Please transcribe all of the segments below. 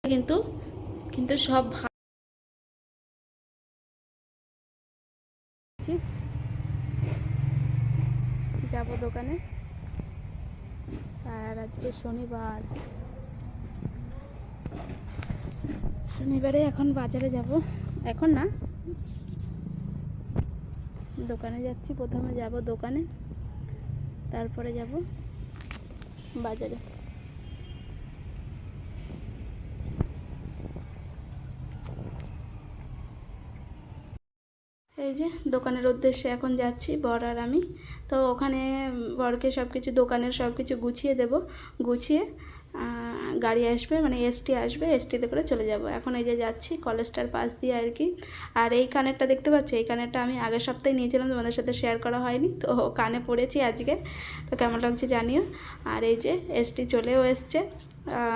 কিন্তু কিন্তু সব যাব দোকানে। আর আজকে শনিবারে এখন বাজারে যাব। এখন না, দোকানে যাচ্ছি। প্রথমে যাব দোকানে, তারপরে যাব বাজারে। এই যে দোকানের উদ্দেশ্যে এখন যাচ্ছি, বর আর আমি। তো ওখানে বরকে সব কিছু, দোকানের সব কিছু গুছিয়ে দেব। গুছিয়ে গাড়ি আসবে, মানে এসটি আসবে, এসটিতে করে চলে যাব। এখন এই যে যাচ্ছি কলেজটার পাশ দিয়ে আর কি। আর এই কানেরটা দেখতে পাচ্ছি, এই কানেরটা আমি আগের সপ্তাহে নিয়েছিলাম, তোমাদের সাথে শেয়ার করা হয়নি। তো কানে পড়েছি আজকে, তো কেমন লাগছে জানিও। আর এই যে এসটি চলেও এসছে।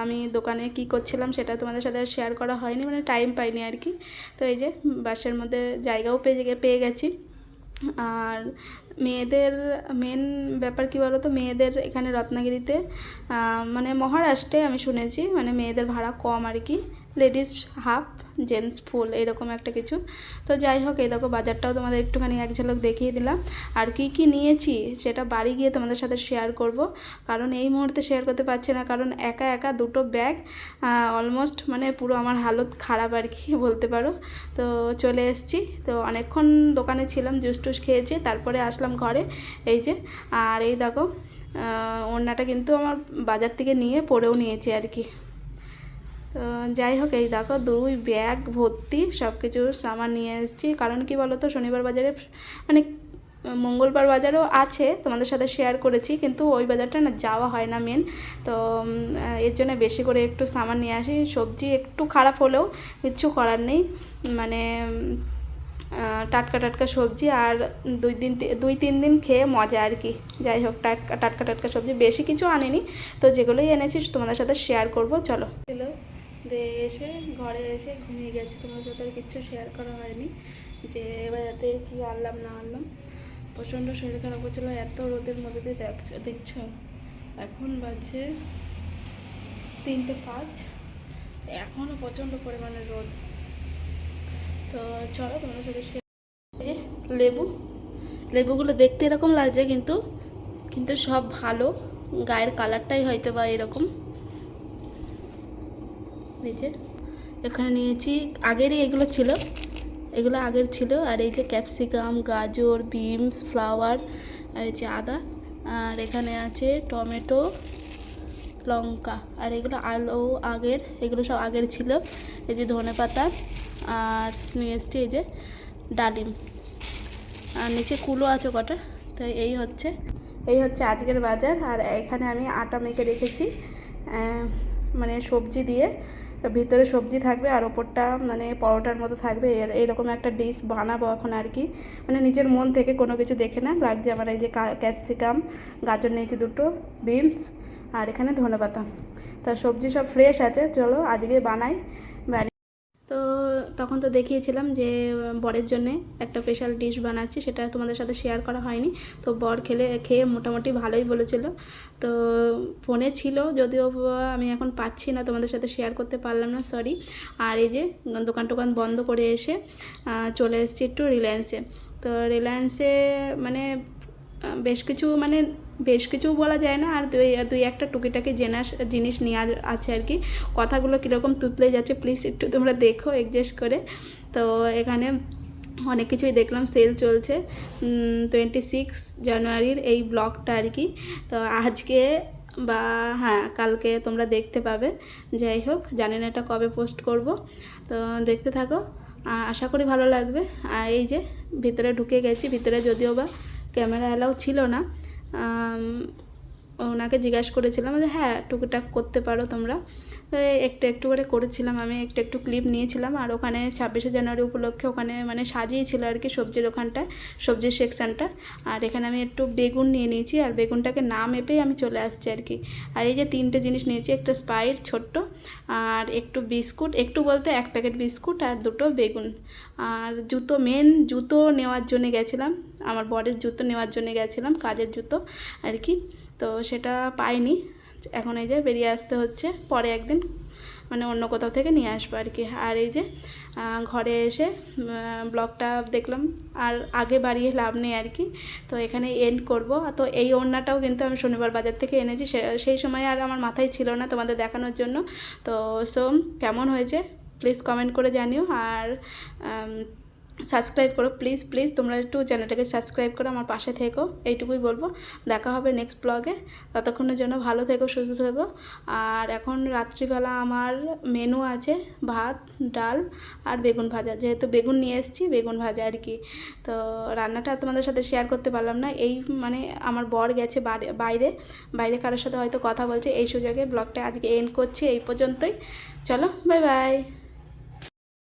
আমি দোকানে কি করছিলাম সেটা তোমাদের সাথে শেয়ার করা হয়নি, মানে টাইম পাইনি আর কি। তো এই যে বাসের মধ্যে জায়গাও পেয়ে গেছি। আর মেয়েদের মেন ব্যাপার কী বলো তো, মেয়েদের এখানে রত্নাগিরিতে মানে মহারাষ্ট্রে আমি শুনেছি মানে মেয়েদের ভাড়া কম আর কি, লেডিস হাফ জেন্টস ফুল এরকম একটা কিছু। তো যাই হোক, এই দেখো বাজারটাও তোমাদের একটুখানি এক ঝলক দেখিয়ে দিলাম। আর কি কি নিয়েছি সেটা বাড়ি গিয়ে তোমাদের সাথে শেয়ার করব, কারণ এই মুহূর্তে শেয়ার করতে পারছি না, কারণ একা একা দুটো ব্যাগ অলমোস্ট মানে পুরো আমার হালত খারাপ আর কি বলতে পারো। তো চলে এসেছি, তো অনেকক্ষণ দোকানে ছিলাম, জুস টুস খেয়েছি, তারপরে আসলাম ঘরে। এই যে, আর এই দেখো ওড়নাটা কিন্তু আমার বাজার থেকে নিয়ে পরেও নিয়েছি আর কি। তো যাই হোক, এই দেখো 2 ব্যাগ ভর্তি সব কিছুর সামান নিয়ে এসেছি। কারণ কি বলো তো, শনিবার বাজারে মানে মঙ্গলবার বাজারও আছে, তোমাদের সাথে শেয়ার করেছি, কিন্তু ওই বাজারটা না যাওয়া হয় না মেন। তো এর জন্য বেশি করে একটু সামান নিয়ে আসি। সবজি একটু খারাপ হলেও কিচ্ছু করার নেই, মানে টাটকা টাটকা সবজি, আর 2-3 দিন খেয়ে মজা আর কি। যাই হোক, টাটকা টাটকা সবজি, বেশি কিছু আনিনি। তো যেগুলোই এনেছি তোমাদের সাথে শেয়ার করব, চলো। হ্যালো, এসে ঘরে এসে ঘুমিয়ে গেছি, তোমাদের সাথে আর কিচ্ছু শেয়ার করা হয়নি যে বাজাতে কী আনলাম না আনলাম। প্রচণ্ড শরীর খারাপ হচ্ছিলো, এত রোদের মধ্যে দিয়ে দেখছো এখন বাজে 3:05, এখনও প্রচণ্ড পরিমাণে রোদ। তো চলো তোমাদের সাথে যে লেবুগুলো দেখতে এরকম লাগছে, কিন্তু কিন্তু সব ভালো, গায়ের কালারটাই হয়তো বা এরকম। এই যে এখানে নিয়েছি, আগেরই এগুলো ছিল, এগুলো আগের ছিল। আর এই যে ক্যাপসিকাম, গাজর, বিনস, ফ্লাওয়ার, আর এই যে আদা, আর এখানে আছে টমেটো, লঙ্কা, আর এগুলো আলু আগের, এগুলো সব আগের ছিল। এই যে ধনেপাতা, আর নিয়ে এসছি এই যে ডালিম, আর নিচে কুলো আছে কটা। তো এই হচ্ছে আজকের বাজার। আর এখানে আমি আটা মেখে রেখেছি, মানে সবজি দিয়ে, ভিতরে সবজি থাকবে আর ওপরটা মানে পরোটার মতো থাকবে। এরকম একটা ডিশ বানাবো এখন আর কি, মানে নিজের মন থেকে কোনো কিছু দেখে না লাগছে আমার। এই যে ক্যাপসিকাম, গাজর নিয়েছি 2টো, বিনস, আর এখানে ধনেপাতা। তা সবজি সব ফ্রেশ আছে, চলো আজকে বানাই। তো তখন তো দেখিয়েছিলাম যে বরের জন্যে একটা স্পেশাল ডিশ বানাচ্ছি, সেটা তোমাদের সাথে শেয়ার করা হয়নি। তো বর খেয়ে মোটামুটি ভালোই বলেছিল। তো ফোনে ছিল, যদিও আমি এখন পাচ্ছি না, তোমাদের সাথে শেয়ার করতে পারলাম না, সরি। আর এই যে দোকান বন্ধ করে এসে চলে এসেছি একটু রিলায়েন্সে। তো রিলায়েন্সে মানে বেশ কিছু বলা যায় না, আর দুই একটা টুকিটাকি জিনিস নেওয়া আছে আর কি। কথাগুলো কীরকম তুতলে যাচ্ছে প্লিজ একটু তোমরা দেখো অ্যাডজাস্ট করে। তো এখানে অনেক কিছুই দেখলাম, সেল চলছে 26 জানুয়ারির এই ব্লগটা আর কি। তো আজকে বা হ্যাঁ কালকে তোমরা দেখতে পাবে। যাই হোক, জানি না এটা কবে পোস্ট করব, তো দেখতে থাকো, আশা করি ভালো লাগবে। আর এই যে ভিতরে ঢুকে গেছি, ভিতরে যদিও বা ক্যামেরা অ্যালাউ ছিল না, ওনাকে জিজ্ঞাসা করেছিলাম যে হ্যাঁ টুকটাক করতে পারো তোমরা। তো একটু করে করেছিলাম, আমি একটু ক্লিপ নিয়েছিলাম। আর ওখানে 26শে জানুয়ারি উপলক্ষে ওখানে মানে সাজিয়েছিল আর কি সবজির ওখানটায়, সবজির সেকশানটা। আর এখানে আমি একটু বেগুন নিয়ে নিয়েছি, আর বেগুনটাকে না মেপেই আমি চলে আসছি আর কি। আর এই যে 3টে জিনিস নিয়েছি, একটা স্পাইট ছোট্ট, আর একটু বিস্কুট, একটু বলতে 1 প্যাকেট বিস্কুট, আর 2টো বেগুন। আর জুতো নেওয়ার জন্য গেছিলাম, আমার বরের জুতো নেওয়ার জন্য গেছিলাম, কাজের জুতো আর কি। তো সেটা পাইনি, এখন এই যে বেরিয়ে আসতে হচ্ছে, পরে একদিন মানে অন্য কোথাও থেকে নিয়ে আসবো আর কি। আর এই যে ঘরে এসে ব্লগটা দেখলাম, আর আগে বাড়িয়ে লাভ নেই আর কি, তো এখানে এন্ড করব। তো এই ওড়নাটাও কিন্তু আমি শনিবার বাজার থেকে এনেছি, সেই সময় আর আমার মাথায় ছিল না তোমাদের দেখানোর জন্য। তো কেমন হয়েছে প্লিজ কমেন্ট করে জানিও, আর সাবস্ক্রাইব করো প্লিজ প্লিজ, তোমরা একটু চ্যানেলটাকে সাবস্ক্রাইব করো, আমার পাশে থেকো, এইটুকুই বলবো। দেখা হবে নেক্সট ব্লগে, ততক্ষণের জন্য ভালো থেকো, সুস্থ থেকো। আর এখন রাত্রিবেলা আমার মেনু আছে ভাত, ডাল আর বেগুন ভাজা, যেহেতু বেগুন নিয়ে এসেছি, বেগুন ভাজা আর কি। তো রান্নাটা তোমাদের সাথে শেয়ার করতে পারলাম না, এই মানে আমার বর গেছে বাইরে বাইরে কারোর সাথে হয়তো কথা বলছে, এই সুযোগে ব্লগটা আজকে এন্ড করছি, এই পর্যন্তই। চলো বাই বাই।